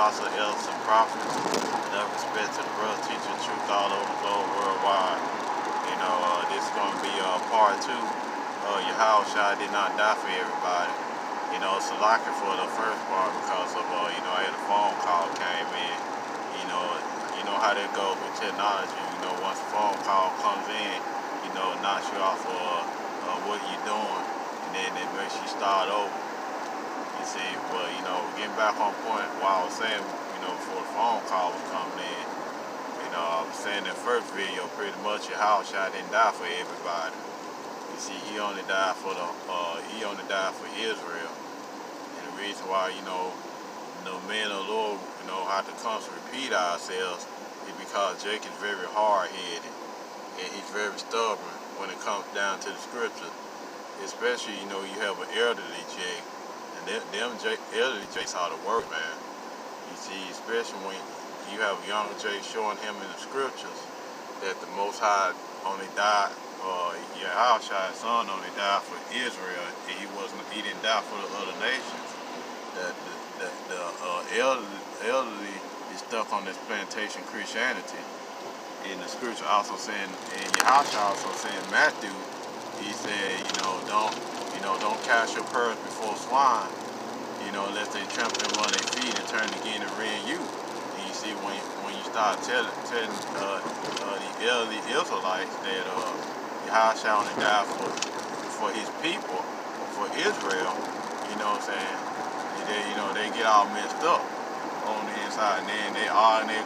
apostles, elders, and prophets, and of respect to the brother teaching the truth all over the globe worldwide. This is going to be part 2. Yahwashi did not die for everybody. It's a locker for the first part because of, I had a phone call came in. You know how that goes with technology. Once a phone call comes in, it knocks you off of what you're doing, and then it makes you start over. You see, but getting back on point, what I was saying, before the phone call was coming in, I was saying in the first video, pretty much Yahwashi didn't die for everybody. You see, he only died for Israel, and the reason why the men of the Lord have to constantly repeat ourselves is because Jake is very hard-headed and he's very stubborn when it comes down to the scriptures. Especially, you have an elderly Jake, and them elderly Jakes are the work, man. You see, especially when you have a younger Jake showing him in the scriptures that the Most High only died, Yahwashi's son only died for Israel, and he didn't die for the other nations. The elderly is stuck on this plantation Christianity. And the scripture also saying, and Yahwashi also saying, Matthew, he said, don't cast your pearls before swine, unless they trample them on their feet and turn again and rend you. And you see, when you start telling the elderly Israelites that Yahwashi only died for his people, for Israel, what I'm saying, they get all messed up on the inside, and then they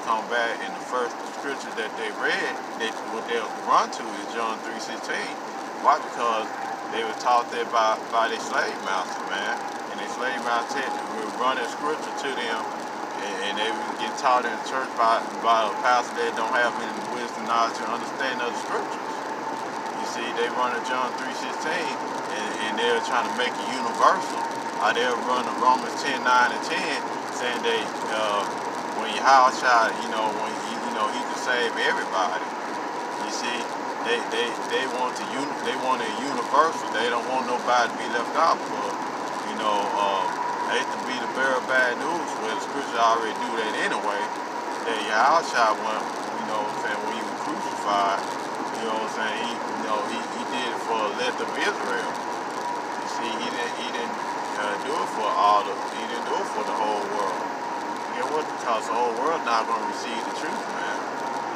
come back, and the first scripture that they read, what they'll run to is John 3:16. Why? Because they were taught that by their slave master, man. And their slave master would run that scripture to them, and they would get taught in the church by a pastor that don't have any wisdom, knowledge, and understanding of the scriptures. You see, they run to John 3:16, and they're trying to make it universal. They'll run to Romans 10:9 and 10, saying they when Yahwashi, he can save everybody. You see, they want it universal. They don't want nobody to be left out. But they hate to be the bearer of bad news. Well, the scripture already do that anyway. That Yahwashi when he was crucified, he did it for the elect of Israel. You see, he didn't do it for he didn't do it for the whole world. You know what? Because the whole world not going to receive the truth, man.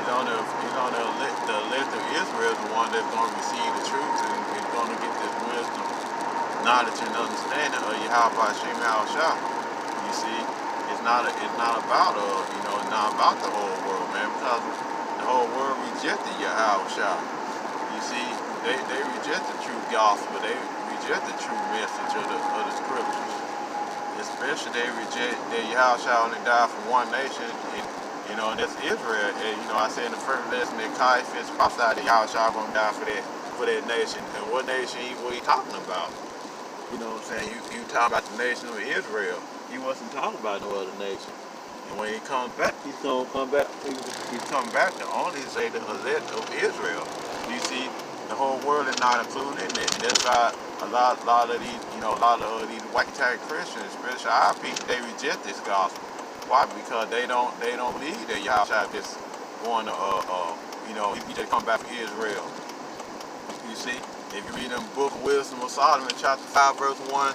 The elect of Israel is the one that's going to receive the truth and is going to get this wisdom, knowledge, and understanding of Yahwashi. You see, it's not about not about the whole world, man, because the whole world rejected Yahwashi. You see, they reject the true gospel. They reject the true message of the scriptures. Especially they reject that Yahwashi only died for one nation, and that's Israel. And I said in the first lesson that Caiaphas prophesied that Yahwashi going to die for that nation. And what nation what he talking about? You know what I'm saying? You talking about the nation of Israel. He wasn't talking about no other nation. And when he comes back, he's going to come back. He's coming back to only say the elect of Israel. You see, the whole world is not included in it. And that's why a lot of these white tag Christians, especially our people, they reject this gospel. Why? Because they don't believe that Yahweh is going to he just come back for Israel. You see, if you read in the book of Wisdom of Solomon, chapter 5, verse 1,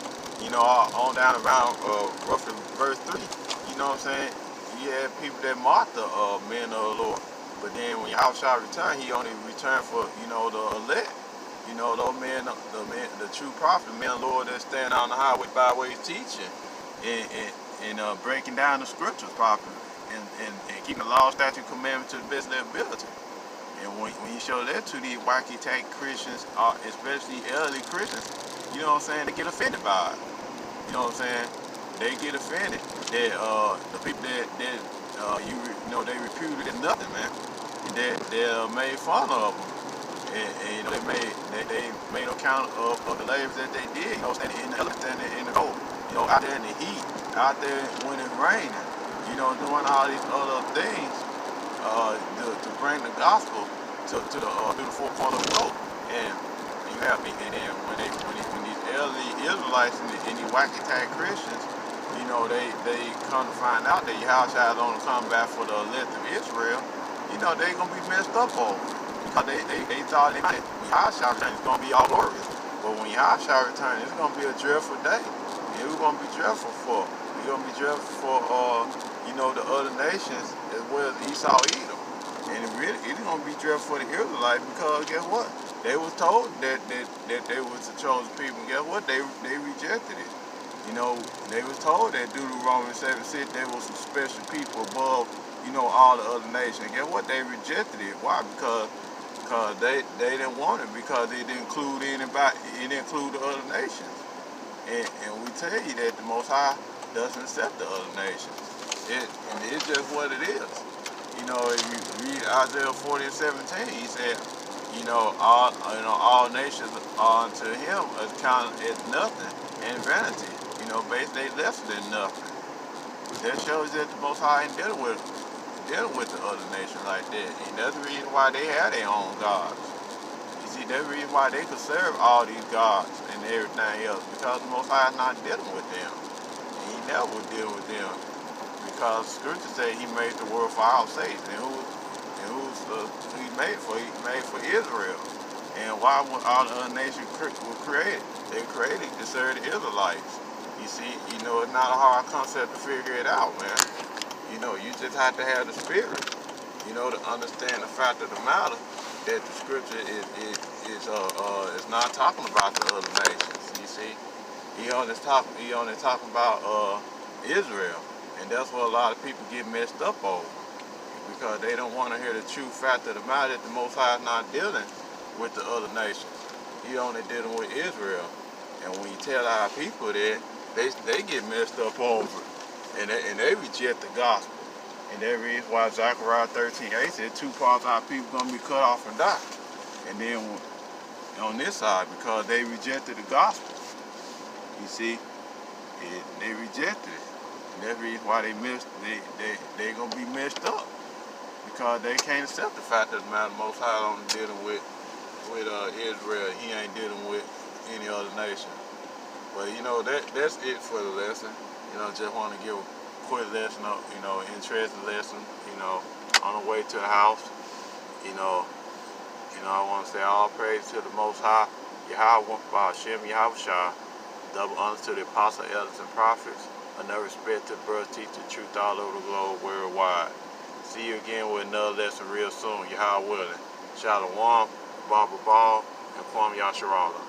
on down around roughly verse 3, you know what I'm saying? He had people that mocked the men of the Lord. But then when Yahweh returned, he only returned for, the elect. Those men, the true prophet, men of the Lord that stand on the highway byways teaching and breaking down the scriptures properly and keeping the law, statute, commandment to the best of their ability. And when you show that to these wacky tank Christians, especially elderly Christians, you know what I'm saying, they get offended by it. You know what I'm saying? They get offended that the people that they reputed as nothing, man. They're made fun of them. And they made no count of the labors that they did, standing in the elements and in the cold, out there in the heat, out there when it's raining, doing all these other things to bring the gospel to the four corners of the globe. And you have me, and then when these elderly Israelites and these wacky tag Christians, you know, they come to find out that Yahwashi is only come back for the elect of Israel, you know, they gonna be messed up over. Because they thought that Yahwashi return is gonna be all glorious. But when Yahwashi return, it's gonna be a dreadful day. And it's gonna be dreadful for. It's gonna be dreadful for you know, the other nations as well as Esau Edom. And it's gonna be dreadful for the Israelites because guess what? They was told that they was the chosen people. And guess what? They rejected it. You know, they was told that Deuteronomy 7:6 they was some special people above, you know, all the other nations. And guess what? They rejected it. Why? Because they didn't want it, because it didn't include anybody, it didn't include the other nations. And we tell you that the Most High doesn't accept the other nations. And it's just what it is. You know, if you read Isaiah 40:17, he said, you know, all nations are unto him as counted as nothing and vanity. You know, basically less than nothing. That shows that the Most High ain't dealing with the other nations like that. And that's the reason why they have their own gods. You see, that's the reason why they could serve all these gods and everything else, because the Most High is not dealing with them. And he never will deal with them. Because Scripture says he made the world for our sake. And who's he made for? He made for Israel. And why would all the other nations were created? They were created to serve the Israelites. You see, you know, it's not a hard concept to figure it out, man. You know, you just have to have the spirit, you know, to understand the fact of the matter that the Scripture is not talking about the other nations. You see, he only talking about Israel. And that's what a lot of people get messed up over, because they don't want to hear the true fact of the matter that the Most High is not dealing with the other nations. He only dealing with Israel. And when you tell our people that, they get messed up over it. And they reject the gospel. And that reason why Zechariah 13:8 said 2 parts of our people going to be cut off and die. And then on this side, because they rejected the gospel. You see, they rejected it. And that's the reason why they gonna be messed up, because they can't accept the fact that the matter Most High only dealing with Israel. He ain't dealing with any other nation. But you know, that's it for the lesson. You know, just want to give a quick lesson, you know, interesting lesson. You know, on the way to the house. You know, I want to say all praise to the Most High, Yahweh, Hashem, Yahwashi. Double honors to the apostles, elders, and prophets. Another respect to brothers teaching truth all over the globe, worldwide. See you again with another lesson real soon, Yahweh willing. Shalom, Baba Ball, and Kwam Yasharala.